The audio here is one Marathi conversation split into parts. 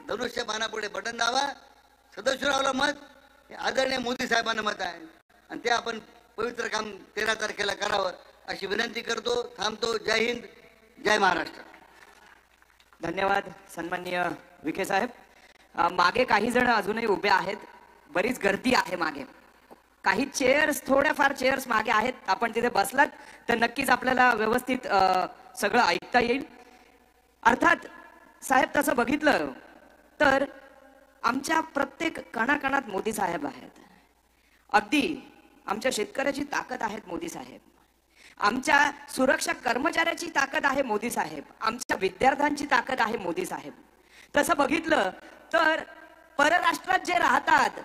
धनुष्य बाणापुढे बटन दाबा. सदाशिवरावला मत, आदरणीय मोदी साहेबांना मत आहे आणि ते आपण पवित्र काम 13 तारखेला करावं अशी विनंती करतो. थांबतो. जय हिंद, जय महाराष्ट्र. धन्यवाद सन्माननीय विखे साहेब. मागे काही जण अजूनही उभे आहेत, बरीच गर्दी आहे मागे. काही चेअर्स, थोड्याफार चेअर्स मागे आहेत. आपण तिथे बसलात तर नक्कीच आपल्याला व्यवस्थित सगळं ऐकता येईल. अर्थात साहेब तसं बघितलं तर आमच्या प्रत्येक कणाकणात मोदी साहेब आहेत. अगदी आमच्या शेतकऱ्याची ताकद आहेत मोदी साहेब, आमच्या सुरक्षा कर्मचाऱ्याची ताकद आहे मोदी साहेब, आमच्या विद्यार्थ्यांची ताकद आहे मोदी साहेब. तसं बघितलं तर परराष्ट्रात जे राहतात,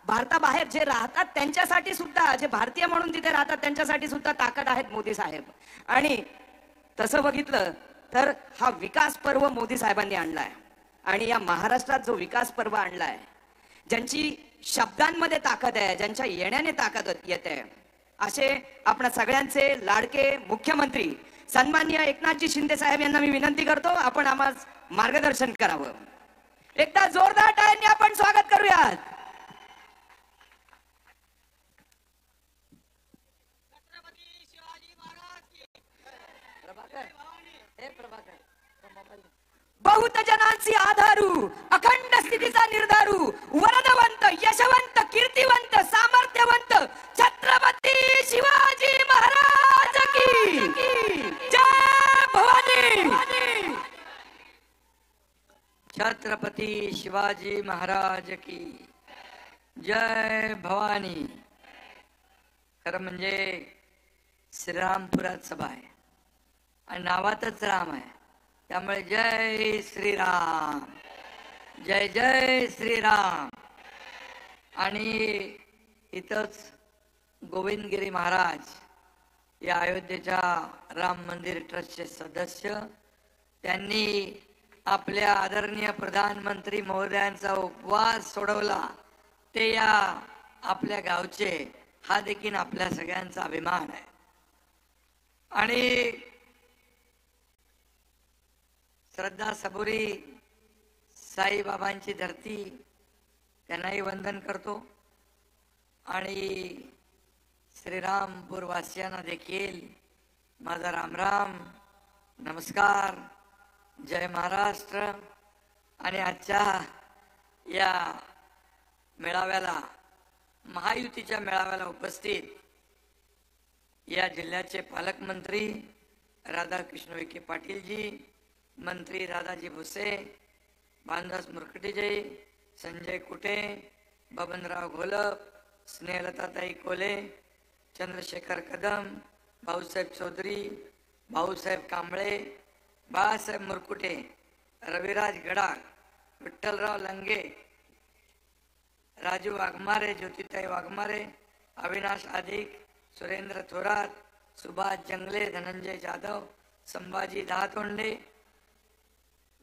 भारताबाहेर जे राहतात त्यांच्यासाठी सुद्धा, जे भारतीय म्हणून तिथे राहतात त्यांच्यासाठी सुद्धा ताकद आहेत मोदी साहेब. आणि तसं बघितलं तर हा विकास पर्व मोदी साहेबांनी आणलाय आणि या महाराष्ट्रात जो विकास पर्व आणलाय, ज्यांची शब्दांमध्ये ताकद आहे, ज्यांच्या येण्याने ताकद येते, असे आपल्या सगळ्यांचे लाडके मुख्यमंत्री सन्माननीय एकनाथजी शिंदे साहेब यांना मी विनंती करतो, आपण आम्हाला मार्गदर्शन करावं. एकदा जोरदार टाळ्यांनी आपण स्वागत करूयात. छत्रपती शिवाजी महाराज की. बहुत जनांची आधारू, अखंड स्थितीचा निर्धारू, वरदवंत, यशवंत, कीर्तिवंत, सामर्थ्यवंत छत्रपती शिवाजी महाराज की. जय भवानी. छत्रपती शिवाजी महाराज की जय भवानी. खरं म्हणजे श्रीरामपुरात सभा आहे आणि नावातच राम आहे, त्यामुळे जय श्रीराम, जय जय श्रीराम. आणि इथंच गोविंदगिरी महाराज या अयोध्येच्या राम मंदिर ट्रस्टचे सदस्य, त्यांनी आपल्या आदरणीय प्रधानमंत्री महोदयांचा उपवास सोडवला, ते या आपल्या गावचे, हा देखील आपल्या सगळ्यांचा अभिमान आहे. आणि श्रद्धा सबुरी साईबाबांची धरती, त्यांनाही वंदन करतो. आणि श्रीरामपूर वासियांना देखील माझा रामराम, नमस्कार, जय महाराष्ट्र. आणि आजच्या या मेळाव्याला, महायुतीच्या मेळाव्याला उपस्थित या जिल्ह्याचे पालकमंत्री राधाकृष्ण विखे पाटीलजी, मंत्री दादाजी भुसे, भानदास मुरकटेजी, संजय कुटे, बबनराव घोलप, स्नेहलताताई कोले, चंद्रशेखर कदम, भाऊसाहेब चौधरी, भाऊसाहेब कांबळे, बाळासाहेब मुरकुटे, रविराज गडाख, विठ्ठलराव लंगे, राजू वाघमारे, ज्योतिताई वाघमारे, अविनाश आदिक, सुरेंद्र थोरात, सुभाष जंगले, धनंजय जाधव, संभाजी दहातोंडे.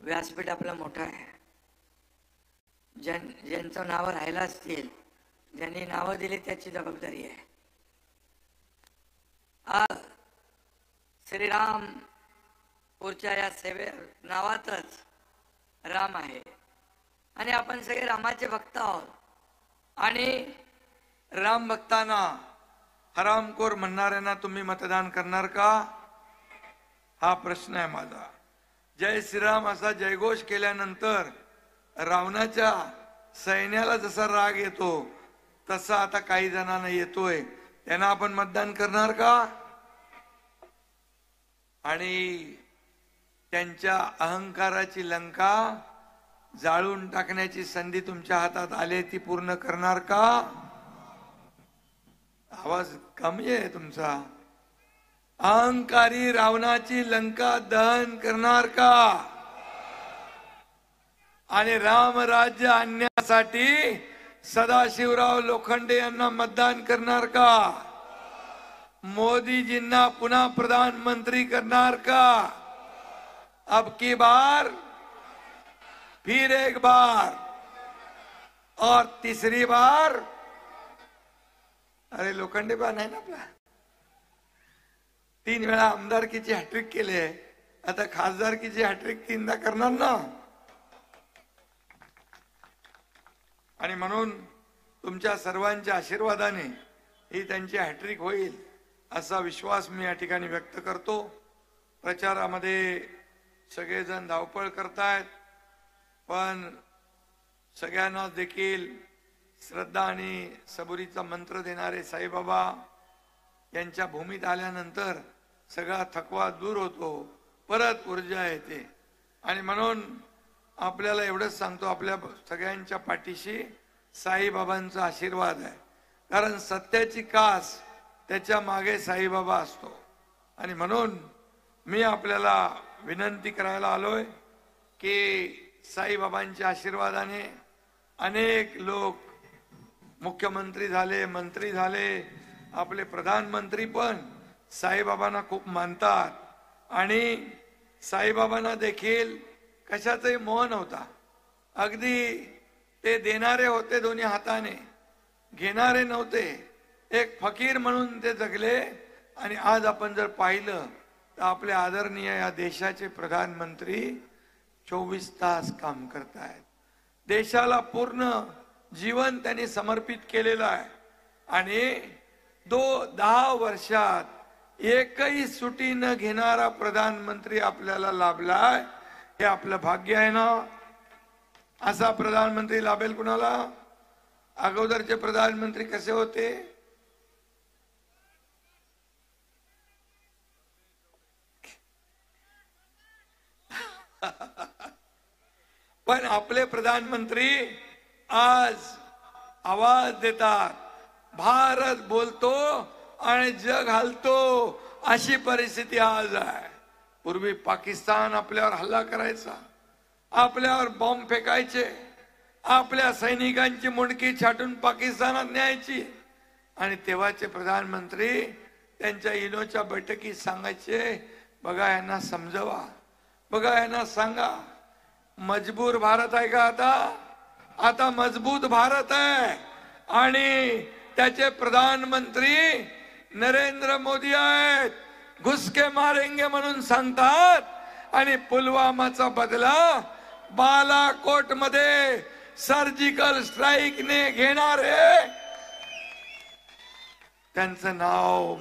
व्यासपीठ आपलं मोठं आहे. ज्यांचं नावं राहिलं असतील, ज्यांनी नावं दिली त्याची जबाबदारी आहे. आज श्रीराम पुरच्या या नावातच राम आहे आणि आपण सगळे रामाचे भक्त आहोत. आणि राम भक्तांना हरामखोर म्हणणाऱ्यांना तुम्ही मतदान करणार का, हा प्रश्न आहे माझा. जय श्रीराम असा जयघोष केल्यानंतर रावणाच्या सैन्याला जसा राग येतो तसा आता काही जणांना येतोय, त्यांना आपण मतदान करणार का. आणि त्यांच्या अहंकाराची लंका जाळून टाकण्याची संधी तुमच्या हातात आली, ती पूर्ण करणार का. आवाज कमी आहे तुमचा. अहंकारी रावणाची लंका दहन करणार का आणि रामराज्य आणण्यासाठी सदाशिवराव लोखंडे यांना मतदान करणार का. मोदीजींना पुन्हा प्रधानमंत्री करणार का. अब की बार, फिर एक बार और तीसरी बार. अरे लोखंडे बा नाही ना आपला, 3 वेळा आमदारकीची हॅट्रिक केली आहे, आता खासदारकीची हॅट्रिक 3दा करणार ना. आणि म्हणून तुमच्या सर्वांच्या आशीर्वादाने ही त्यांची हॅट्रिक होईल असा विश्वास मी या ठिकाणी व्यक्त करतो. प्रचारामध्ये सगळेजण धावपळ करतायत, पण सगळ्यांना देखील श्रद्धा आणि सबुरीचा मंत्र देणारे साईबाबा यांच्या भूमीत आल्यानंतर सगळा थकवा दूर होतो, परत ऊर्जा येते. आणि म्हणून आपल्याला एवढंच सांगतो, आपल्या सगळ्यांच्या पाठीशी साईबाबांचा आशीर्वाद आहे. कारण सत्याची कास त्याच्या मागे साईबाबा असतो. आणि म्हणून मी आपल्याला विनंती करायला आलोय की साईबाबांच्या आशीर्वादाने अनेक लोक मुख्यमंत्री झाले, मंत्री झाले, आपले प्रधानमंत्री पण साईबाबांना खूप मानतात. आणि साईबाबांना देखील कशाचाही मोह नव्हता. अगदी ते देणारे होते दोन्ही हाताने, घेणारे नव्हते. एक फकीर म्हणून ते जगले. आणि आज आपण जर पाहिलं तर आपले आदरणीय या देशाचे प्रधानमंत्री 24 तास काम करतायत. देशाला पूर्ण जीवन त्यांनी समर्पित केलेलं आहे. आणि 10 वर्षात एकही सुटी न घेणारा प्रधानमंत्री आपल्याला लाभलाय. हे आपलं भाग्य आहे ना. असा प्रधानमंत्री लाभेल कुणाला? अगोदरचे प्रधानमंत्री कसे होते? पण आपले प्रधानमंत्री आज आवाज देतात, भारत बोलतो आणि जग हलतो, अशी परिस्थिती आज आहे. पूर्वी पाकिस्तान आपल्यावर हल्ला करायचा, आपल्यावर बॉम्ब फेकायचे, आपल्या सैनिकांची मुंडकी छाटून पाकिस्तानात न्यायची. आणि तेव्हाचे प्रधानमंत्री त्यांच्या इनोच्या बैठकीत सांगायचे, बघा यांना समजवा, बघा यांना सांगा. मजबूर भारत आहे का आता मजबूत भारत आहे. आणि त्याचे प्रधानमंत्री नरेंद्र मोदी आहेत. घुसके मारेंगे म्हणून सांगतात. आणि पुलवामाचा बदला बालाकोट मध्ये सर्जिकल स्ट्राईकने घेणारे, त्यांचं नाव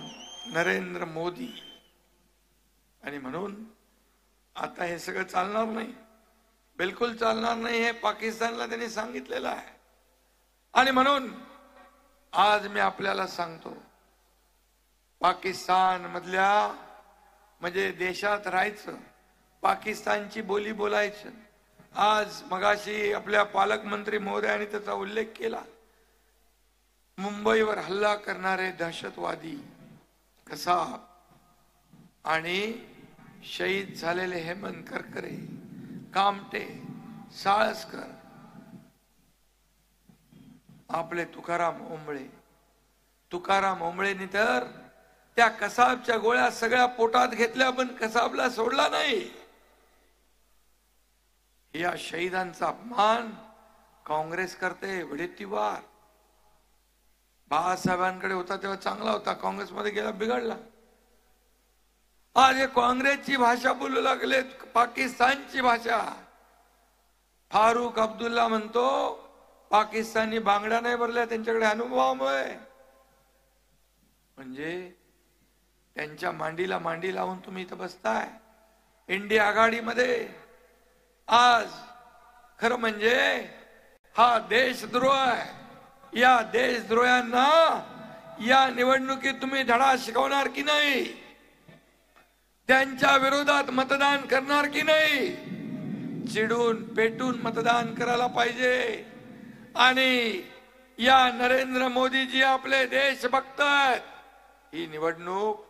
नरेंद्र मोदी. आणि म्हणून आता हे सगळं चालणार नाही, बिलकुल चालणार नाही. हे पाकिस्तानला त्यांनी सांगितलेलं आहे. आणि म्हणून आज मी आपल्याला सांगतो, पाकिस्तान मधल्या म्हणजे देशात राहायचं, पाकिस्तानची बोली बोलायचं. आज मगाशी आपल्या पालकमंत्री महोदयांनी त्याचा उल्लेख केला. मुंबईवर हल्ला करणारे दहशतवादी कसाब आणि शहीद झालेले हेमंत करकरे, कामटे, साळसकर, आपले तुकाराम ओंबळेनी तर त्या कसाबच्या गोळ्या सगळ्या पोटात घेतल्या, पण कसाबला सोडला नाही. या शहीदांचा अपमान काँग्रेस करते वडेट्टीवार. बाळासाहेबांकडे होता तेव्हा चांगला होता, काँग्रेसमध्ये गेला बिघडला. आज हे काँग्रेसची भाषा बोलू लागले, पाकिस्तानची भाषा. फारुख अब्दुल्ला म्हणतो पाकिस्तानी बांगड्या नाही भरल्या त्यांच्याकडे अनुभवामुळे. म्हणजे त्यांच्या मांडीला मांडी लावून तुम्ही इथं बसताय इंडिया आघाडीमध्ये. आज खरं म्हणजे हा देशद्रोह आहे. या देशद्रोहांना या निवडणुकीत तुम्ही धडा शिकवणार की नाही? त्यांच्या विरोधात मतदान करणार की नाही? चिडून पेटून मतदान करायला पाहिजे. आणि या नरेंद्र मोदीजी आपले देशभक्त आहेत. ही निवडणूक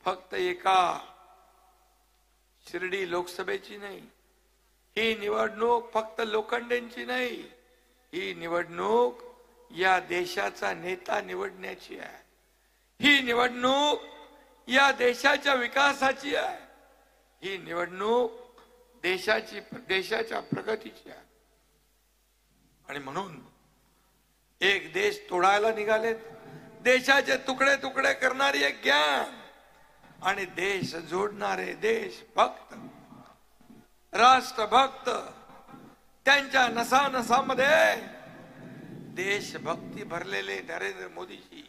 फक्त एका शिर्डी लोकसभेची नाही, ही निवडणूक फक्त लोखंडेंची नाही, ही निवडणूक या देशाचा नेता निवडण्याची आहे. ही निवडणूक या देशाच्या विकासाची आहे. ही निवडणूक देशाच्या प्रगतीची आहे. आणि म्हणून एक देश तोडायला निघालेत, देशाचे तुकडे तुकडे करणारी एक गँग आणि देश जोडणारे देशभक्त, राष्ट्रभक्त, त्यांच्या नसानसामध्ये देशभक्ती भरलेले नरेंद्र मोदीजी,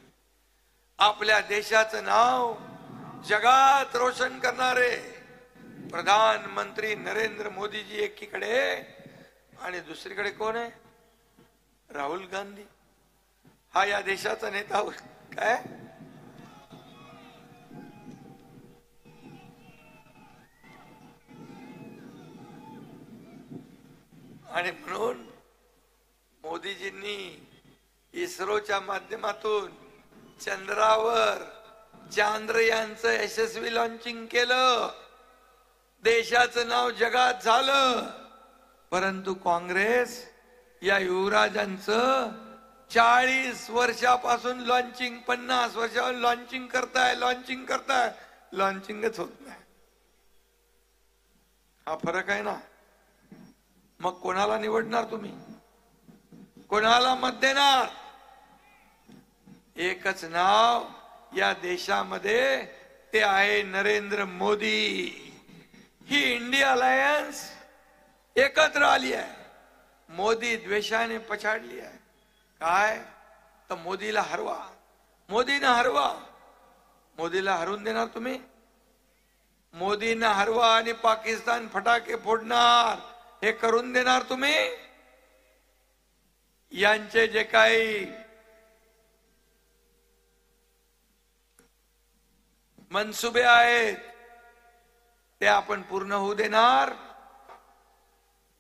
आपल्या देशाचं नाव जगात रोशन करणारे प्रधानमंत्री नरेंद्र मोदीजी एकीकडे आणि दुसरीकडे कोण आहे? राहुल गांधी. हा या देशाचा नेता काय? आणि म्हणून मोदीजींनी इस्रोच्या माध्यमातून चंद्रावर चांद्रयानचं यशस्वी लॉन्चिंग केलं. देशाचं नाव जगात झालं. परंतु काँग्रेस या युवराजांचं 40 वर्षापासून लॉन्चिंग, 50 वर्षावर लॉन्चिंग करताय, लॉन्चिंगच होत नाही. हा फरक आहे ना. मग कोणाला निवडणार तुम्ही? कोणाला मत देणार? एकच नाव या देशामध्ये, ते आहे नरेंद्र मोदी. ही इंडिया अलायन्स एकत्र आली आहे. मोदी द्वेषाने पछाडली आहे. काय तर मोदीला हरवा, मोदीनं हरवा. मोदीला हरवून देणार तुम्ही? मोदींना हरवा आणि पाकिस्तान फटाके फोडणार, हे करून देणार तुम्ही? यांचे जे काही मनसुबे आहेत ते आपण पूर्ण होऊ देणार?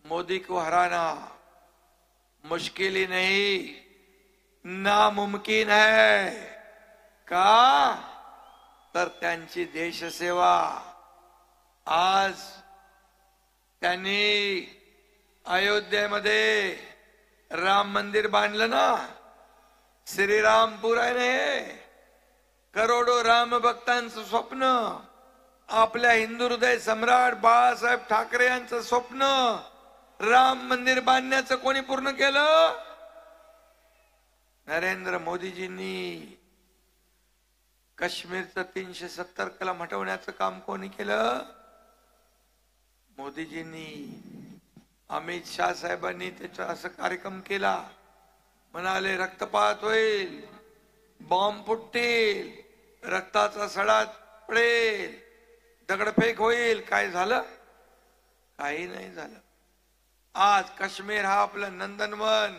मोदी को हराना मुश्किल ही नहीं, नामुमकिन है. का तर त्यांची देशसेवा. आज त्यांनी अयोध्येमध्ये राम मंदिर बांधलं ना. श्रीरामपूर आहे ना हे. करोडो राम भक्तांचं स्वप्न, आपल्या हिंदू हृदय सम्राट बाळासाहेब ठाकरे यांचं स्वप्न राम मंदिर बांधण्याचं कोणी पूर्ण केलं? नरेंद्र मोदीजींनी. काश्मीरचं 370 कलम हटवण्याचं काम कोणी केलं? मोदीजींनी. अमित शाह साहेबांनी त्याचा असा कार्यक्रम केला. म्हणाले रक्तपात होईल, बॉम्ब फुटतील, रक्ताचा सडा पडेल, दगडफेक होईल. काय झालं? काही नाही झालं. आज काश्मीर हा आपलं नंदनवन,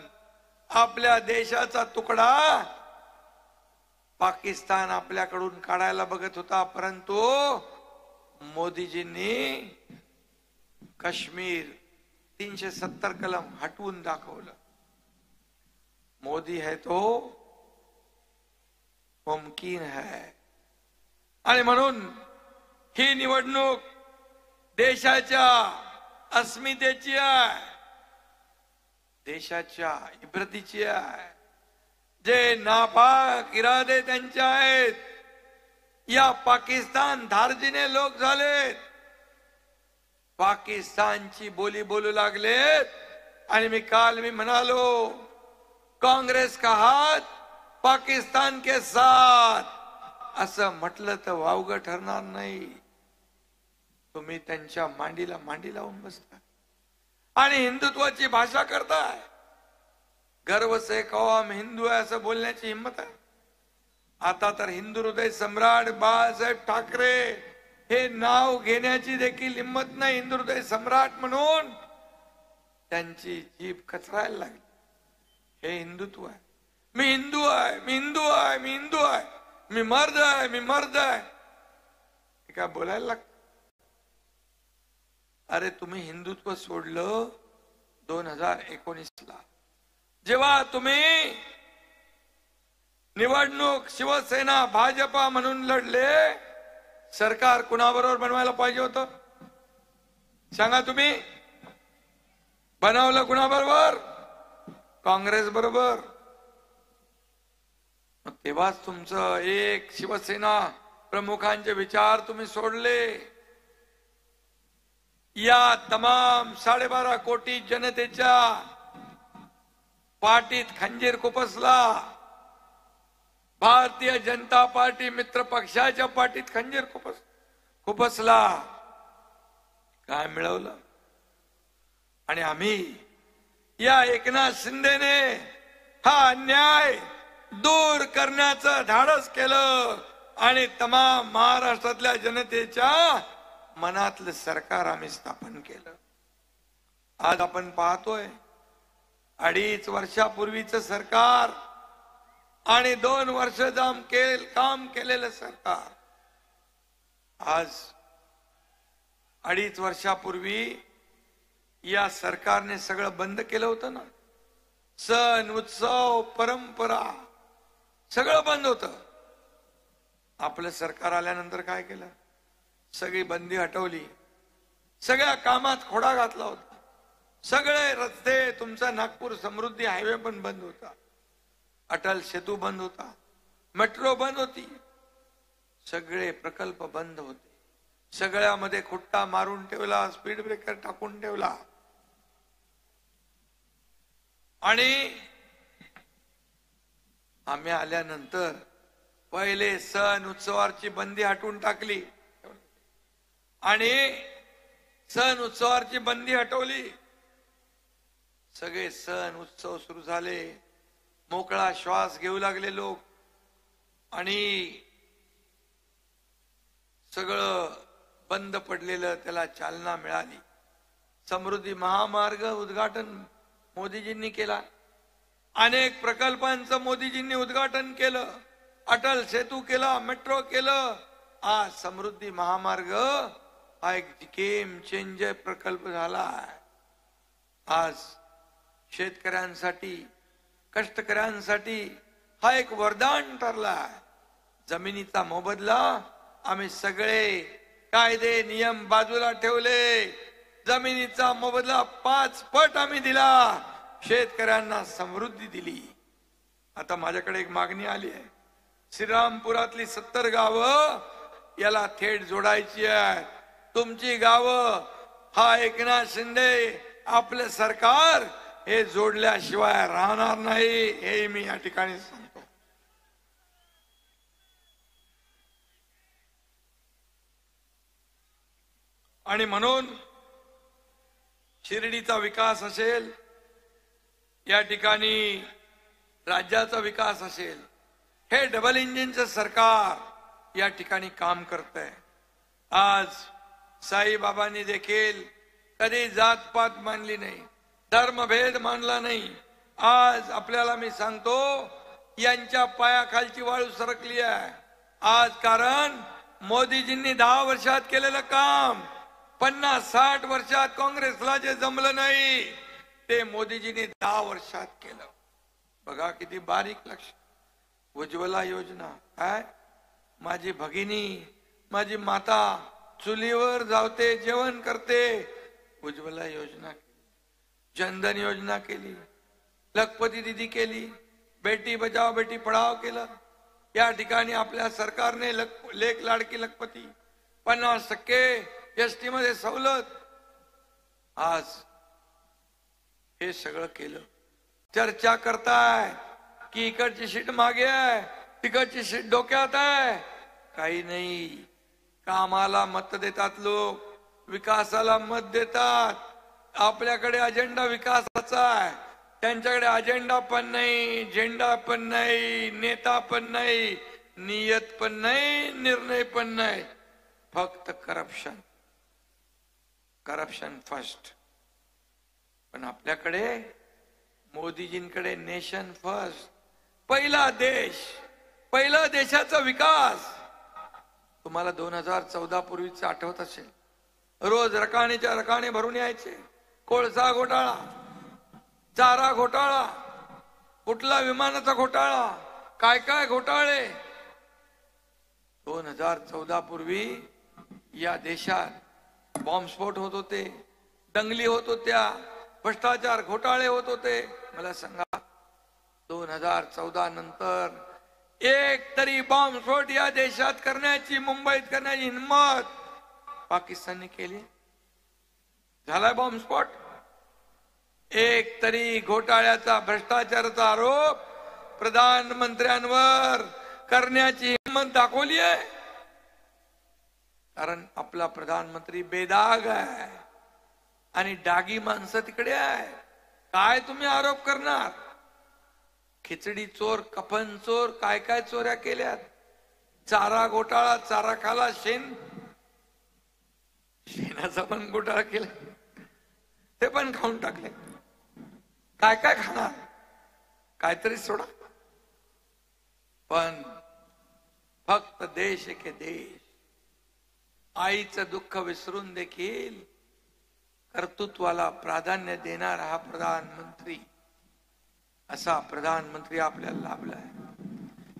आपल्या देशाचा तुकडा पाकिस्तान आपल्याकडून काढायला बघत होता. परंतु मोदीजींनी काश्मीर 370 कलम हटवून दाखवलं. मोदी है तो मुमकिन है. आणि म्हणून ही निवडणूक देशाच्या अस्मितेची आहे, देशाच्या इब्रतीची आहे. जे नापाक इरादे त्यांचे आहेत, या पाकिस्तान धार्जिने लोक झालेत, पाकिस्तानची बोली बोलू लागलेत. आणि मी म्हणालो, काँग्रेस का हात पाकिस्तान के साथ, असं म्हटलं तर वावगं ठरणार नाही. तुम्ही त्यांच्या मांडीला मांडी लावून बसता आणि हिंदुत्वाची भाषा करताय. गर्व से कहो हम हिंदू आहे असं बोलण्याची हिंमत आहे? आता तर हिंदू हृदय सम्राट बाळासाहेब ठाकरे हे नाव घेण्याची देखील हिंमत नाही. हिंदू हृदय सम्राट म्हणून त्यांची जीभ कचरायला लागली. हे हिंदुत्व आहे. मी हिंदू आहे, मी हिंदू आहे, मी हिंदू आहे, मी मर्द आहे, मी मर्द आहे, काय बोलायला लागत? अरे तुम्ही हिंदुत्व सोडलं 2019 ला, जेव्हा तुम्ही निवडणूक शिवसेना भाजपा म्हणून लढले. सरकार कुणाबरोबर बनवायला पाहिजे होतं सांगा तुम्ही? बनवलं कुणाबरोबर? काँग्रेस बरोबर. तेव्हाच तुमचं एक शिवसेना प्रमुखांचे विचार तुम्ही सोडले. या तमाम 12.5 कोटी जनतेच्या पाठीत खंजीर खुपसला. भारतीय जनता पार्टी मित्र पक्षाच्या पाठीत खंजीर खुपसला. काय मिळवलं? आणि आम्ही या एकनाथ शिंदेने हा अन्याय दूर करण्याचं धाडस केलं आणि तमाम महाराष्ट्रातल्या जनतेच्या मनातलं सरकार आम्ही स्थापन केलं. आज आपण पाहतोय 2.5 वर्षापूर्वीचं सरकार आणि 2 वर्ष काम केलेलं सरकार. आज 2.5 वर्षापूर्वी या सरकारने सगळं बंद केलं होतं ना. सण उत्सव परंपरा सगळं बंद होतं. आपलं सरकार आल्यानंतर काय केलं? सगळी बंदी हटवली. सगळ्या कामात खोडा घातला होता. सगळे रस्ते, तुमचा नागपूर समृद्धी हायवे पण बंद होता. अटल सेतू बंद होता. मेट्रो बंद होती. सगळे प्रकल्प बंद होते. सगळ्यामध्ये खुट्टा मारून ठेवला. स्पीड ब्रेकर टाकून ठेवला. आणि आम्ही आल्यानंतर पहिले सण उत्सवाची बंदी हटवून टाकली आणि सण उत्सवाची बंदी हटवली. सगळे सण उत्सव सुरू झाले. मोकळा श्वास घेऊ लागले लोक आणि सगळं बंद पडलेलं त्याला चालना मिळाली. समृद्धी महामार्ग उद्घाटन मोदीजींनी केला. अनेक प्रकल्पांचं मोदीजींनी उद्घाटन केलं. अटल सेतू केला. मेट्रो केलं. आज समृद्धी महामार्ग हा एक गेम चेंजर प्रकल्प झाला. आज शेतकऱ्यांसाठी कष्टकऱ्यांसाठी हा एक वरदान ठरला. जमिनीचा मोबदला आम्ही सगळे कायदे नियम बाजूला ठेवले. जमिनीचा मोबदला 5 पट आम्ही दिला. शेतकऱ्यांना समृद्धी दिली. आता माझ्याकडे एक मागणी आली आहे. श्रीरामपुरातली 70 गावं याला थेट जोडायची आहे. तुमची गावं हा एकनाथ शिंदे आपलं सरकार हे जोडल्याशिवाय राहणार नाही हे मी या ठिकाणी सांगतो. आणि म्हणून शिर्डीचा विकास असेल, या ठिकाणी राज्याचा विकास असेल, हे डबल इंजिनचं सरकार या ठिकाणी काम करतंय. आज साईबाबांनी देखील कधी जातपात मानली नाही, धर्मभेद मानला नाही. आज आपल्याला मी सांगतो यांच्या पायाखालची वाळू सरकली आहे. आज कारण मोदीजींनी 10 वर्षात केलेलं काम 50-60 वर्षात काँग्रेसला जे जमलं नाही ते मोदीजींनी 10 वर्षात केलं. बघा किती बारीक लक्ष. उज्ज्वला योजना काय, माझी भगिनी माझी माता चुलीवर जावते जेवण करते. उज्ज्वला योजना केली. जनधन योजना केली. लखपती दिदी केली. बेटी बचाव बेटी पढाव केलं. या ठिकाणी आपल्या सरकारने लेक लाडकी लखपती 50% एसटी मध्ये सवलत. आज हे सगळं केलं. चर्चा करताय की इकडची सीट मागे आहे, तिकडची सीट डोक्यात आहे. काही नाही. कामाला मत देतात लोक, विकासाला मत देतात. आपल्याकडे अजेंडा विकासाचा आहे, त्यांच्याकडे अजेंडा पण नाही, झेंडा पण नाही, नेता पण नाही, नियत पण नाही, निर्णय पण नाही. फक्त करप्शन, करप्शन फर्स्ट. पण आपल्याकडे मोदीजींकडे नेशन फर्स्ट, पहिला देश, पहिला देशाचा विकास. तुम्हाला 2014 पूर्वीच आठवत असेल, रोज रकानेच्या रकाने भरून यायचे. कोळसा घोटाळा, चारा घोटाळा, कुठला विमानाचा घोटाळा, काय काय घोटाळे. 2014 पूर्वी या देशात बॉम्बस्फोट होत होते, दंगली होत होत्या, भ्रष्टाचार घोटाळे होत होते. मला सांगा 2014 नंतर एक तरी बॉम्बस्फोट या देशात करण्याची, मुंबईत करण्याची हिम्मत पाकिस्तानने केली? झालाय बॉम्बस्फोट? एक तरी घोटाळ्याचा, भ्रष्टाचाराचा आरोप प्रधानमंत्र्यांवर करण्याची हिम्मत दाखवली आहे? कारण आपला प्रधानमंत्री बेदाग आहे आणि डागी माणसं तिकडे आहे. काय तुम्ही आरोप करणार? खिचडी चोर, कफन चोर, काय काय चोऱ्या केल्यात. चारा घोटाळा, चारा खाला, शेणाचा पण घोटाळा केला, ते पण खाऊन टाकले. काय काय खाणार, काहीतरी सोडा. पण फक्त देश के देश, आईचं दुःख विसरून देखील कर्तृत्वाला प्राधान्य देणारा हा प्रधानमंत्री, असा प्रधानमंत्री आपल्याला लाभलाय.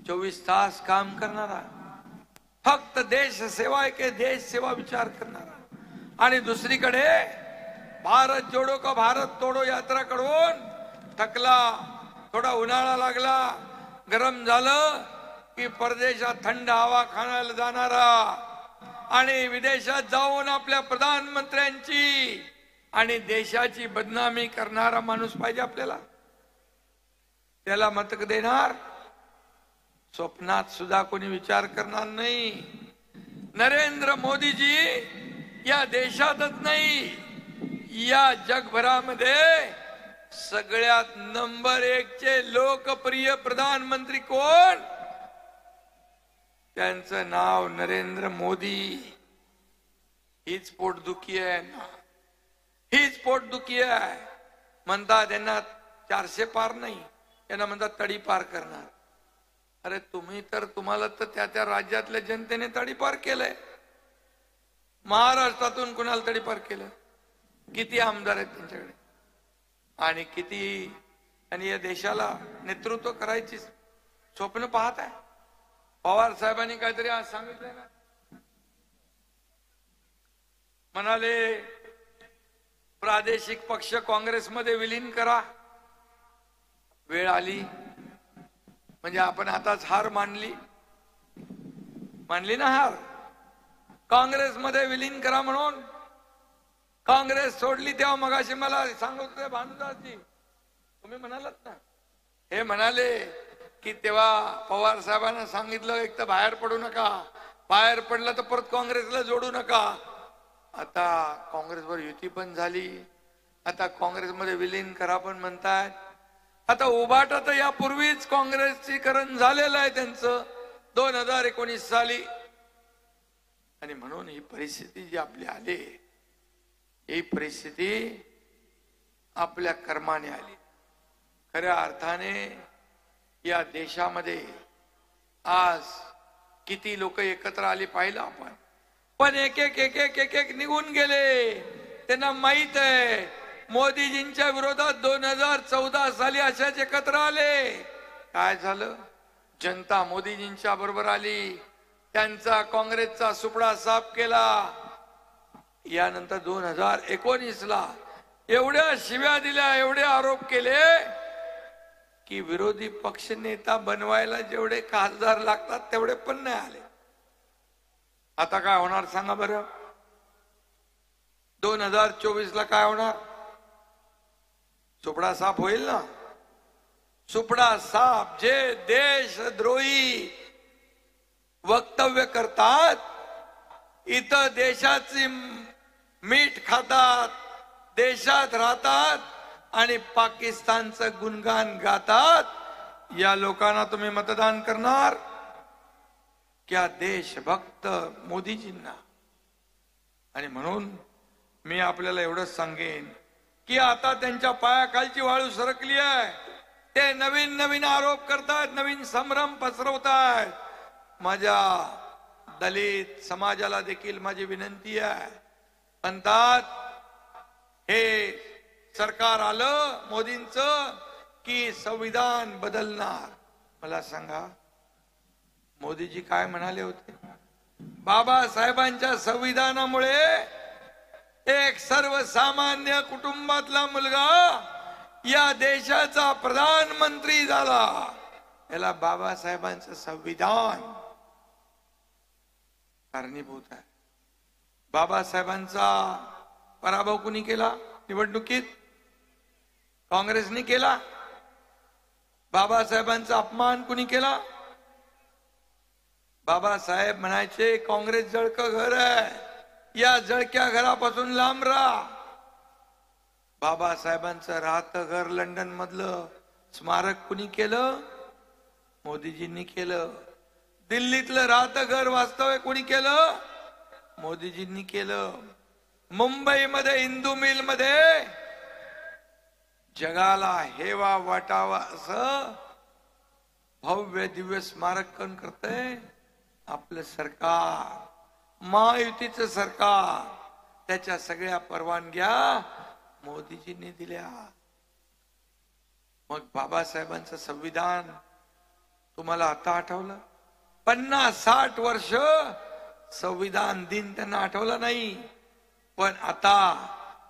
24 तास काम करणारा, फक्त देश सेवा के देश सेवा विचार करणारा. आणि दुसरीकडे भारत जोडो का भारत तोडो यात्रा कडून थकला, थोडा उन्हाळा लागला, गरम झालं की परदेशात थंड हवा खाण्याला जाणारा आणि विदेशात जाऊन आपल्या प्रधानमंत्र्यांची आणि देशाची बदनामी करणारा माणूस पाहिजे आपल्याला. त्याला मत देणार स्वप्नात सुद्धा कोणी विचार करणार नाही. नरेंद्र मोदीजी या देशातच नाही, या जगभरामध्ये सगळ्यात नंबर 1 चे लोकप्रिय प्रधानमंत्री कोण? त्यांचं नाव नरेंद्र मोदी. हीच पोटदुखी आहे ना, हीच पोटदुखी आहे. म्हणतात त्यांना 400 पार नाही, त्यांना म्हणतात तडीपार करणार. अरे तुम्हाला तर त्या राज्यातल्या जनतेने तडीपार केलंय. महाराष्ट्रातून कुणाला तडीपार केलं? किती आमदार आहेत त्यांच्याकडे, आणि किती, आणि या देशाला नेतृत्व करायची स्वप्न पाहत आहे. पवार साहेबांनी काहीतरी आज सांगितलंय ना, म्हणाले प्रादेशिक पक्ष काँग्रेसमध्ये विलीन करा. वेळ आली म्हणजे आपण आताच हार मानली ना, हार. काँग्रेसमध्ये विलीन करा म्हणून काँग्रेस सोडली. तेव्हा मगाशी मला सांगत होते भानुदासजी, तुम्ही म्हणालात ना, हे म्हणाले की तेव्हा पवार साहेबांना सांगितलं एक तर बाहेर पडू नका, बाहेर पडलं तर परत काँग्रेसला जोडू नका. आता काँग्रेसवर युती पण झाली, आता काँग्रेसमध्ये विलीन करा पण म्हणतात. आता उभाटा तर यापूर्वीच काँग्रेसीकरण झालेलं आहे त्यांचं 2019 साली. आणि म्हणून ही परिस्थिती जी आपली आली, ही परिस्थिती आपल्या कर्माने आली. खऱ्या अर्थाने या देशामध्ये आज किती लोक एकत्र आले पाहिलं आपण, पण एक एक निघून गेले. त्यांना माहित आहे मोदीजींच्या विरोधात 2014 साली अशाच एकत्र आले. काय झालं? जनता मोदीजींच्या बरोबर आली, त्यांचा काँग्रेसचा सुपडा साफ केला. यानंतर 2019ला एवढ्या शिव्या दिल्या, एवढे आरोप केले की विरोधी पक्ष नेता बनवायला जेवढे खासदार लागतात तेवढे पण नाही आले. आता काय होणार सांगा बरं? 2024ला काय होणार? सुपडा साफ होईल ना? सुपडा साफ. जे देशद्रोही वक्तव्य करतात, इथं देशाची मीठ खातात, देशात राहतात आणि पाकिस्तानचं गुणगान गातात, या लोकांना तुम्ही मतदान करणार? क्या देशभक्त मोदीजींना. आणि म्हणून मी आपल्याला एवढंच सांगेन की आता त्यांच्या पायाखालची वाळू सरकली आहे. ते नवीन आरोप करतात, नवीन संभ्रम पसरवतात. माझ्या दलित समाजाला देखील माझी विनंती आहे. म्हणतात हे सरकार आलं मोदींचं की संविधान बदलणार. मला सांगा मोदीजी काय म्हणाले होते? बाबासाहेबांच्या संविधानामुळे एक सर्वसामान्य कुटुंबातला मुलगा या देशाचा प्रधानमंत्री झाला. याला बाबासाहेबांचं संविधान कारणीभूत आहे. बाबासाहेबांचा पराभव कुणी केला निवडणुकीत? काँग्रेसने केला. बाबासाहेबांचा अपमान कुणी केला? बाबासाहेब म्हणायचे काँग्रेस जळकं घर आहे, या जळक्या घरापासून लांब राहा. बाबासाहेबांचं राहतं घर लंडन मधलं स्मारक कुणी केलं? मोदीजींनी केलं. दिल्लीतलं राहतं घर वास्तव्य कोणी केलं? मोदीजींनी केलं. मुंबईमध्ये हिंदू मिल मध्ये जगाला हेवा वाटावा असं भव्य दिव्य स्मारक कोण करतंय? आपलं सरकार, महायुतीचं सरकार. त्याच्या सगळ्या परवानग्या मोदीजींनी दिल्या. मग बाबासाहेबांचं संविधान तुम्हाला आता आठवलं? 50-60 वर्ष संविधान दिन त्यांना आठवला नाही, पण आता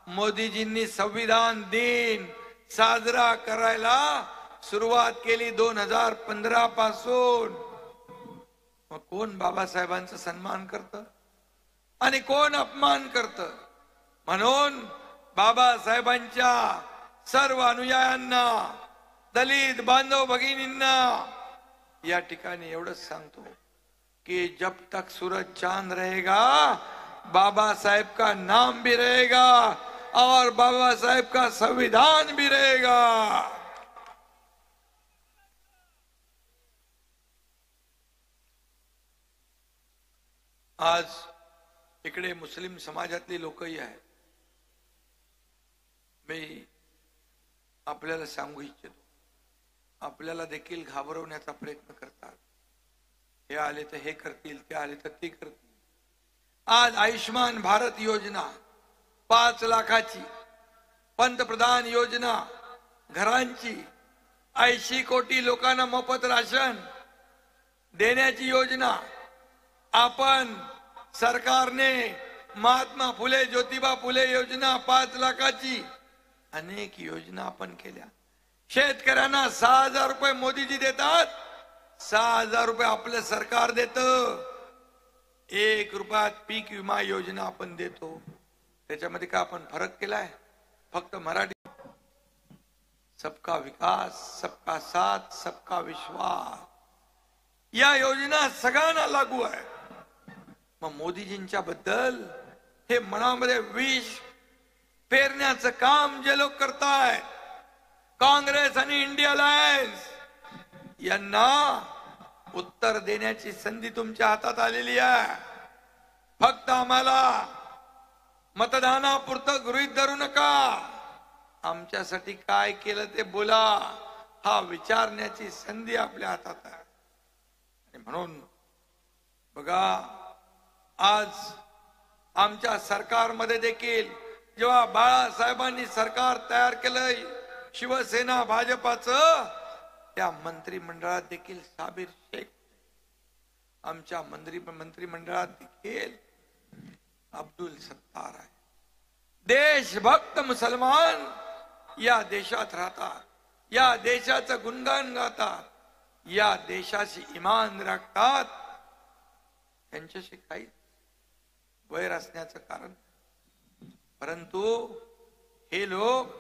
मोदीजींनी संविधान दिन साजरा करायला सुरुवात केली 2015 पासून. मग कोण बाबासाहेबांचा सन्मान करतं आणि कोण अपमान करतं? म्हणून बाबासाहेबांच्या सर्व अनुयायांना, दलित बांधव भगिनींना या ठिकाणी एवढंच सांगतो कि जब तक सूरज चांद रहेगा बाबा साहेब का नाम भी रहेगा और बाबा साहेब का संविधान भी रहेगा. आज इकडे मुस्लिम समाजातली लोकही आहेत. मी आपल्याला सांगू इच्छितो, आपल्याला देखील घाबरवण्याचा प्रयत्न करतात. हे आले तर हे करतील, ते आले तर ते करतील. आज आयुष्मान भारत योजना 5 लाखाची, पंतप्रधान योजना घरांची, 80 कोटी लोकांना मोफत राशन देण्याची योजना, आपण सरकारने महात्मा फुले ज्योतिबा फुले योजना 5 लाखाची, अनेक योजना आपण केल्या. शेतकऱ्यांना 6,000 रुपये मोदीजी देतात, 6,000 रुपये आपलं सरकार देतं. 1 रुपयात पीक विमा योजना आपण देतो. त्याच्यामध्ये काय आपण फरक केलाय? फक्त मराठी. सबका विकास, सबका साथ, सबका विश्वास या योजना सगळ्यांना लागू आहे. मग मोदीजींच्या बद्दल हे मनामध्ये विष पेरण्याचं काम जे लोक करतायत, काँग्रेस आणि इंडिया अलायन्स, यांना उत्तर देण्याची संधी तुमच्या हातात आलेली आहे. फक्त आम्हाला मतदानापुरतं गृहीत धरू नका. आमच्यासाठी काय केलं ते बोला, हा विचारण्याची संधी आपल्या हातात आहे. आणि म्हणून बघा, आज आमच्या सरकारमध्ये देखील जेव्हा बाळासाहेबांनी सरकार तयार केलंय शिवसेना भाजपाचं, त्या मंत्रिमंडळात देखील साबिर शेख, आमच्या मंत्रिमंडळात देखील अब्दुल सत्तार आहे. देशभक्त मुसलमान या देशात राहतात, या देशाचं गुणगान गातात, या देशाशी इमान राखतात. त्यांच्याशी काही वैर असण्याचं कारण, परंतु हे लोक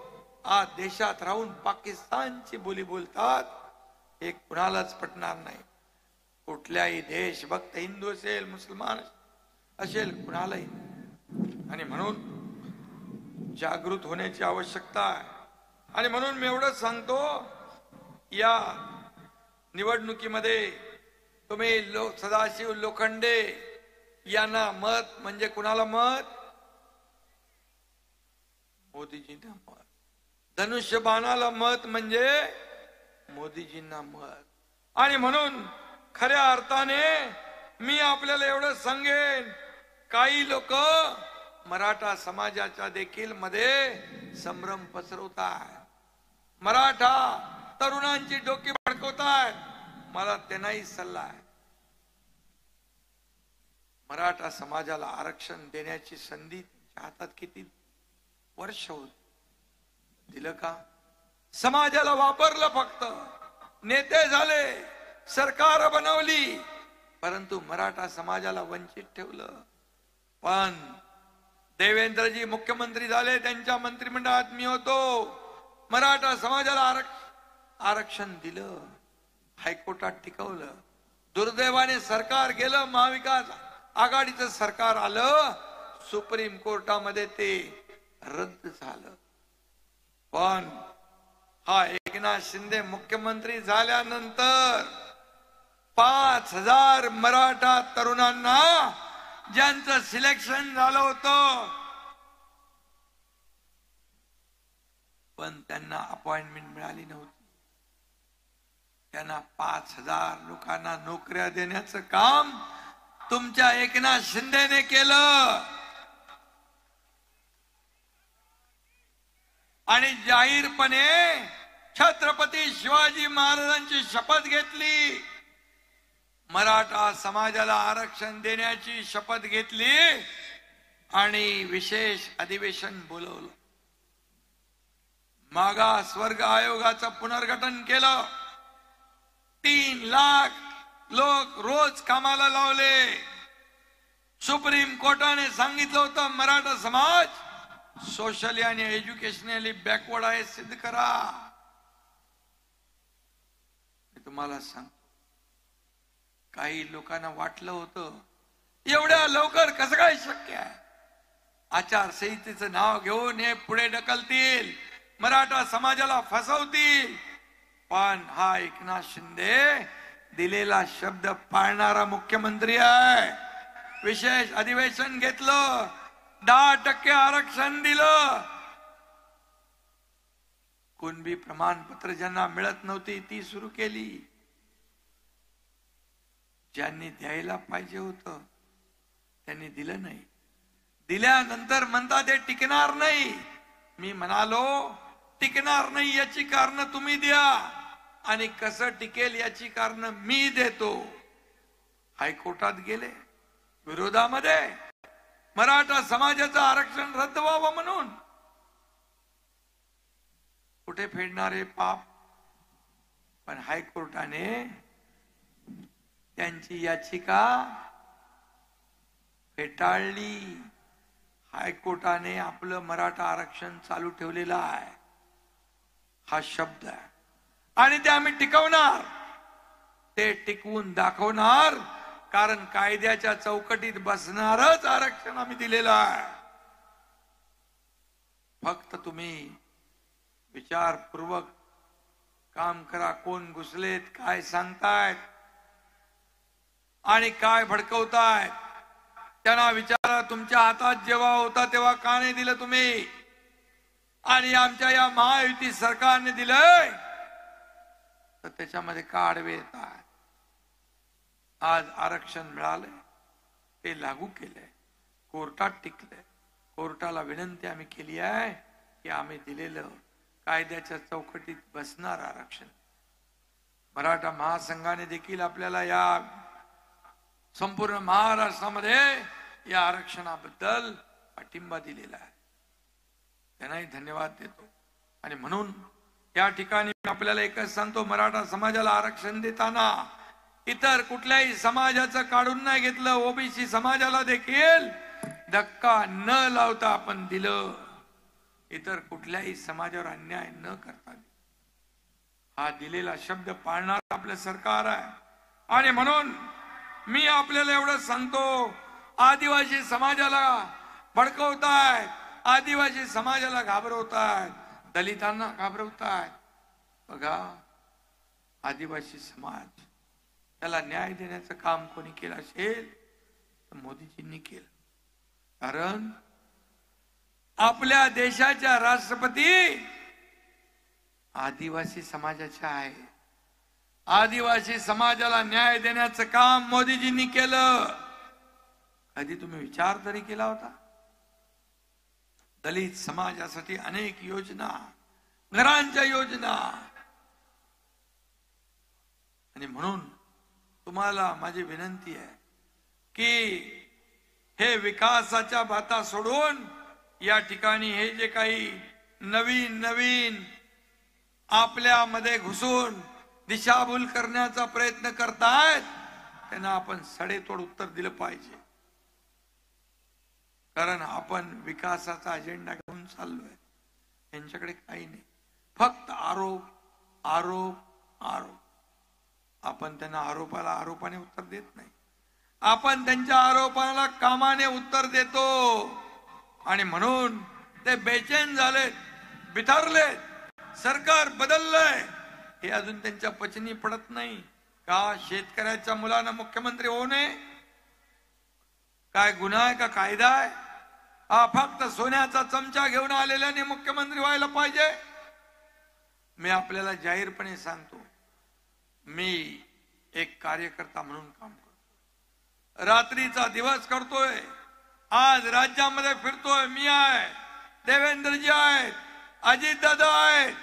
आज देशात राहून पाकिस्तानची बोली बोलतात. हे कुणालाच पटणार नाही. कुठल्याही देशभक्त, हिंदू असेल, मुसलमान असेल, कुणालाही. आणि म्हणून जागृत होण्याची आवश्यकता आहे. आणि म्हणून मी एवढंच सांगतो, या निवडणुकीमध्ये तुम्ही सदाशिव लोखंडे यांना मत म्हणजे कुणाला मत? मोदीजींना मत. धनुष्यबाणाला मत म्हणजे मोदीजींना मत. आणि म्हणून खऱ्या अर्थाने मी आपल्याला एवढं सांगेन, काही लोक मराठा समाजाच्या देखील मध्ये संभ्रम पसरवतात, मराठा तरुणांची डोकी भडकवतात. मला त्यांनाही सल्ला आहे, मराठा समाजाला आरक्षण देण्याची संधी त्यांच्या हातात किती वर्ष होती, दिलं का? समाजाला वापरलं, फक्त नेते झाले, सरकार बनवली, परंतु मराठा समाजाला वंचित ठेवलं. पण देवेंद्रजी मुख्यमंत्री झाले, त्यांच्या मंत्रिमंडळात मी होतो, मराठा समाजाला आरक्षण दिलं, हायकोर्टात टिकवलं. दुर्दैवाने सरकार गेलं, महाविकास आघाडीचं सरकार आलं, सुप्रीम कोर्टामध्ये ते रद्द झालं. पण हा एक एकनाथ शिंदे मुख्यमंत्री झाल्यानंतर 5,000 मराठा तरुणांना ज्यांचं सिलेक्शन झालं होतं पण त्यांना अपॉइंटमेंट मिळाली नव्हती, त्यांना 5,000 लोकांना नोकऱ्या देण्याचं काम तुमच्या एकनाथ शिंदेने केलं. आणि जाहीरपणे छत्रपती शिवाजी महाराजांची शपथ घेतली, मराठा समाजाला आरक्षण देण्याची शपथ घेतली आणि विशेष अधिवेशन बोलवलं. मागास वर्ग आयोगाचं पुनर्गठन केलं. 3 लाख लोक रोज कामाला लावले. सुप्रीम कोर्टाने सांगितलं होतं मराठा समाज सोशली आणि एज्युकेशनली बॅकवर्ड आहे, सिद्ध करा. मी तुम्हाला सांगतो, काही लोकांना वाटलं होतं एवढ्या लवकर कसं काय शक्य आहे, आचारसंहितेचं नाव घेऊन हे पुढे ढकलतील, मराठा समाजाला फसवतील. पण हा एकनाथ शिंदे दिलेला शब्द पाळणारा मुख्यमंत्री आहे. विशेष अधिवेशन घेतलं, 10% आरक्षण दिलं. कुणबी प्रमाणपत्र ज्यांना मिळत नव्हती ती सुरू केली. ज्यांनी द्यायला पाहिजे होतं त्यांनी दिलं नाही. दिल्यानंतर म्हणतात हे टिकणार नाही. मी म्हणालो टिकणार नाही याची कारण तुम्ही द्या आणि कसं टिकेल याची कारण मी देतो. हायकोर्टात गेले विरोधामध्ये, मराठा समाजाचं आरक्षण रद्द व्हावं म्हणून. कुठे फेडणारे पाप. पण हायकोर्टाने त्यांची याचिका फेटाळली. हायकोर्टाने आपलं मराठा आरक्षण चालू ठेवलेलं आहे, हा शब्द आहे. आणि ते आम्ही टिकवणार, ते टिकवून दाखवणार. कारण कायद्याच्या चौकटीत बसणारच आरक्षण आम्ही दिलेलं आहे. फक्त तुम्ही विचारपूर्वक काम करा. कोण घुसलेत, काय सांगतायत आणि काय भडकवतायत त्यांना विचारा. तुमच्या हातात जेव्हा होता तेव्हा का नाही दिलं तुम्ही? आणि आमच्या या महायुती सरकारने दिलंय तर त्याच्यामध्ये का आडवे येतात? आज आरक्षण मिळालंय, ते लागू केलंय, कोर्टात टिकलंय. कोर्टाला विनंती आम्ही केली आहे की आम्ही दिलेलं कायद्याच्या चौकटीत बसणार आरक्षण. मराठा महासंघाने देखील आपल्याला या संपूर्ण महाराष्ट्रामध्ये या आरक्षणाबद्दल पाठिंबा दिलेला आहे. त्यांनाही धन्यवाद देतो. आणि म्हणून या ठिकाणी आपल्याला एकच सांगतो, मराठा समाजाला आरक्षण देताना इतर कुठल्याही समाजाचं काढून नाही घेतलं. ओबीसी समाजाला देखील धक्का न लावता आपण दिलं. इतर कुठल्याही समाजावर अन्याय न करता. हा दिलेला शब्द पाळणार आपलं सरकार आहे. आणि म्हणून मी आपल्याला एवढं सांगतो, आदिवासी समाजाला भडकवतायत, आदिवासी समाजाला घाबरवतायत, दलितांना घाबरवतायत. बघा, आदिवासी समाज त्याला न्याय देण्याचं काम कोणी केलं असेल तर मोदीजींनी केलं. कारण आपल्या देशाच्या राष्ट्रपती आदिवासी समाजाच्या आहे. आदिवासी समाजाला न्याय देण्याचं काम मोदीजींनी केलं. कधी तुम्ही विचार तरी केला होता? दलित समाजासाठी अनेक योजना, घरांच्या योजना. आणि म्हणून तुम्हाला माझी विनंती आहे की हे विकासाच्या बाता सोडून या ठिकाणी हे जे काही नवीन नवीन आपल्यामध्ये घुसून दिशाभूल करण्याचा प्रयत्न करतायत त्यांना आपण सडेतोड उत्तर दिलं पाहिजे. कारण आपण विकासाचा अजेंडा घेऊन चाललोय. यांच्याकडे काही नाही, फक्त आरोप आरोप आरोप. आपण त्यांना आरोपाला आरोपाने उत्तर देत नाही, आपण त्यांच्या आरोपाला कामाने उत्तर देतो. आणि म्हणून ते बेचैन झालेत, बिथरलेत. सरकार बदललंय हे अजून त्यांच्या पचनी पडत नाही का? शेतकऱ्याच्या मुलानं मुख्यमंत्री होऊ नये? काय गुन्हा आहे का कायदा आहे? हा फक्त सोन्याचा चमचा घेऊन आलेल्याने मुख्यमंत्री व्हायला पाहिजे? मी आपल्याला जाहीरपणे सांगतो, मी एक कार्यकर्ता म्हणून काम करतो, रात्रीचा दिवस करतोय, आज राज्यामध्ये फिरतोय. मी आहे, देवेंद्रजी आहेत, अजितदादा आहेत.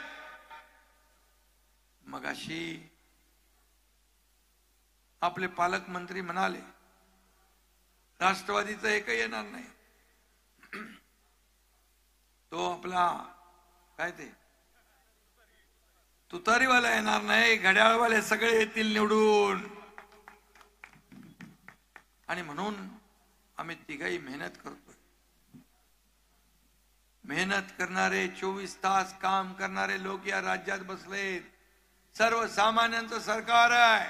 मग अशी आपले पालकमंत्री म्हणाले राष्ट्रवादीचं एकही येणार नाही. तो आपला काय ते तुतारीवाला येणार नाही, घड्याळवाले सगळे येतील निवडून. आणि म्हणून आम्ही तिघही मेहनत करतोय. मेहनत करणारे 24 तास काम करणारे लोक या राज्यात बसलेत. सर्वसामान्यांचं सरकार आहे,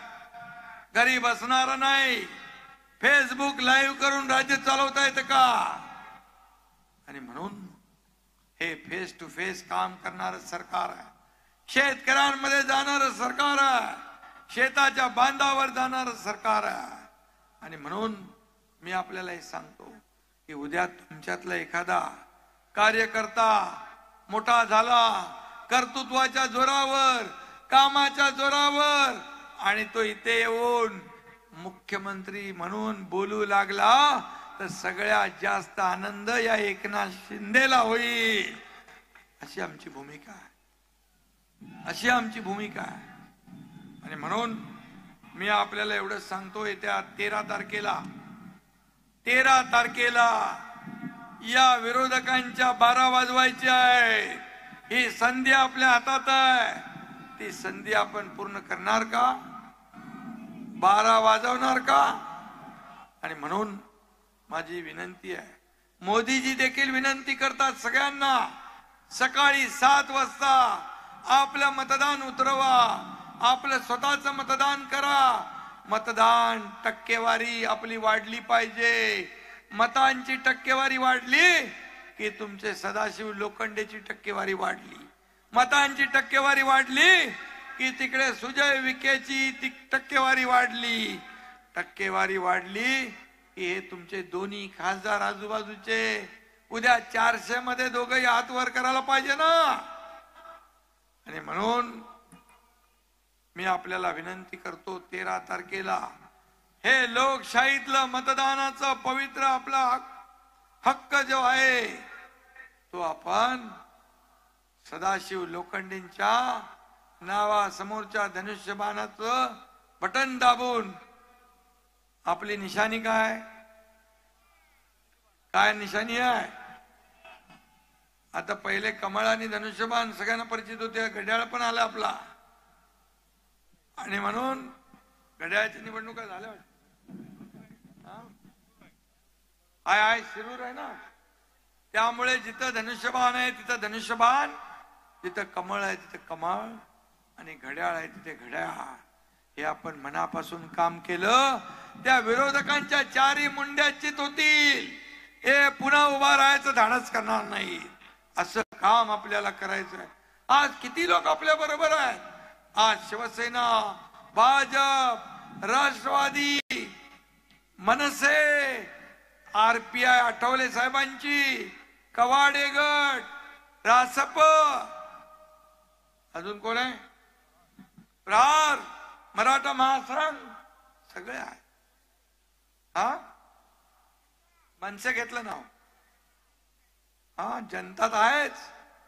घरी बसणार नाही. फेसबुक लाईव्ह करून राज्य चालवता येतं का? आणि म्हणून हे फेस टू फेस काम करणारं सरकार आहे, शेतकऱ्यांमध्ये जाणारं सरकार आहे, शेताच्या बांधावर जाणारं सरकार आहे. आणि म्हणून मी आपल्याला हे सांगतो की उद्या तुमच्यातला एखादा कार्यकर्ता मोठा झाला कर्तृत्वाच्या जोरावर, कामाच्या जोरावर, आणि तो इथे येऊन मुख्यमंत्री म्हणून बोलू लागला तर सगळ्यात जास्त आनंद या एकनाथ शिंदेला होईल. अशी आमची भूमिका आहे, अशी आमची भूमिका आहे. आणि म्हणून मी आपल्याला एवढं सांगतो, येत्या 13 तारखेला या विरोधकांच्या 12 वाजवायच्या आहे. ही संधी आपल्या हातात आहे. ती संधी आपण पूर्ण करणार का? 12 वाजवणार का? आणि म्हणून माझी विनंती आहे, मोदीजी देखील विनंती करतात सगळ्यांना, सकाळी 7 वाजता आपलं मतदान उतरवा, आपलं स्वतःच मतदान करा. मतदान टक्केवारी आपली वाढली पाहिजे. मतांची टक्केवारी वाढली की तुमचे सदाशिव लोखंडेची टक्केवारी वाढली. मतांची टक्केवारी वाढली की तिकडे सुजय विखेची टक्केवारी वाढली. टक्केवारी वाढली की हे तुमचे दोन्ही खासदार आजूबाजूचे उद्या 400 मध्ये दोघंही हात वर करायला पाहिजे ना. आणि म्हणून मी आपल्याला विनंती करतो, 13 तारखेला हे लोकशाहीतलं मतदानाचं पवित्र आपला हक्क जो आहे तो आपण सदाशिव लोखंडेंच्या नावासमोरच्या धनुष्यबाणाचं बटन दाबून, आपली निशाणी काय काय निशाणी आहे? आता पहिले कमळ आणि धनुष्यबाण सगळ्यांना परिचित होते, घड्याळ पण आला आपला. आणि म्हणून घड्याळाच्या निवडणुका झाल्या आय शिरूर आहे ना, त्यामुळे जिथं धनुष्यबाण आहे तिथं धनुष्यबाण, जिथं कमळ आहे तिथं कमळ, आणि घड्याळ आहे तिथे घड्याळ. हे आपण मनापासून काम केलं, त्या विरोधकांच्या 4 मुंड्या चित होतील. हे पुन्हा उभा राहायचं धाडस करणार नाही. असं काम आपल्याला करायचं आहे. आज किती लोक आपल्या बरोबर आहेत? आज शिवसेना, भाजप, राष्ट्रवादी, मनसे, RPI आठवले साहेबांची, कवाडे गट, रासप, अजून कोण आहे? प्रहार, मराठा महासंघ, सगळे आहे. हा मनसे घेतलं नाव. हा जनता आहेच,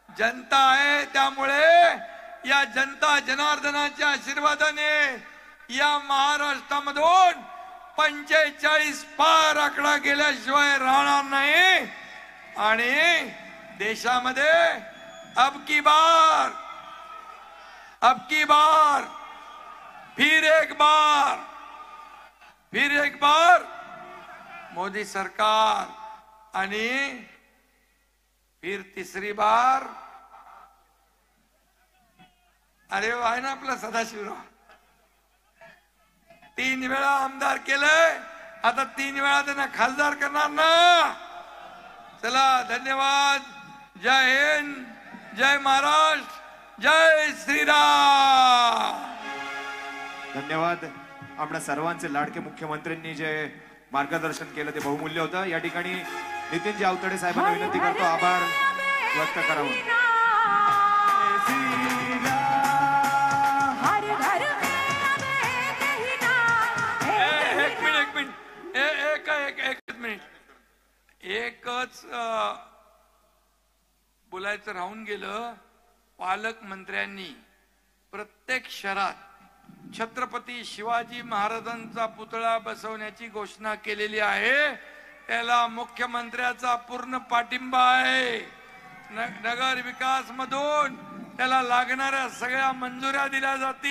जनता आहे. त्यामुळे या जनता जनार्दनाच्या आशीर्वादाने या महाराष्ट्रामधून 45 पार आकडा गेल्याशिवाय राहणार नाही. आणि देशामध्ये अब की बार फिर एक बार मोदी सरकार, आणि फिर तीसरी बार. अरे आहे ना आपला सदाशिवराव, 3 वेळा आमदार केलंय, आता 3 वेळा त्यांना खासदार करणार ना. चला, धन्यवाद. जय हिंद, जय महाराष्ट्र, जय श्रीराम. धन्यवाद. आपल्या सर्वांचे लाडके मुख्यमंत्र्यांनी जे मार्गदर्शन केलं ते बहुमूल्य होतं. या ठिकाणी नितीनजी आवतडे साहेबांना विनंती करतो आभार व्यक्त करावं. एक मिनिट एकच मिनिट. एकच बोलायचं राहून गेलं. पालकमंत्र्यांनी प्रत्येक शहरात छत्रपती शिवाजी महाराजांचा पुतळा बसवण्याची घोषणा केलेली आहे. त्याला मुख्यमंत्र्याचा पूर्ण पाठिंबा आहे. नगर विकास मधून त्याला लागणाऱ्या सगळ्या मंजुऱ्या दिल्या जातील.